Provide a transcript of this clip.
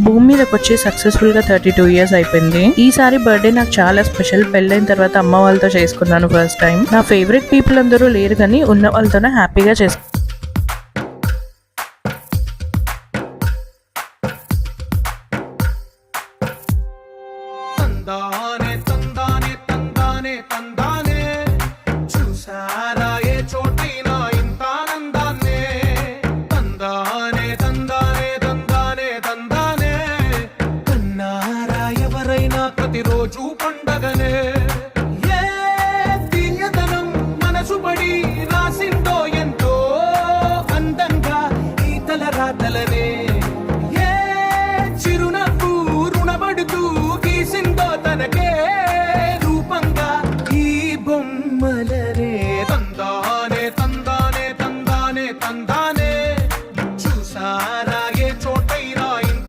భూమి మీదకి వచ్చి సక్సెస్ఫుల్ గా 32 ఇయర్స్ అయిపోయింది. ఈసారి బర్త్డే నాకు చాలా స్పెషల్. పెళ్ళైన తర్వాత అమ్మ వాళ్ళతో చేసుకున్నాను ఫస్ట్ టైం. నా ఫేవరెట్ పీపుల్ అందరూ లేరు కానీ ఉన్న వాళ్ళతోనే హ్యాపీగా చేసుకున్నాను. ప్రతిరోజు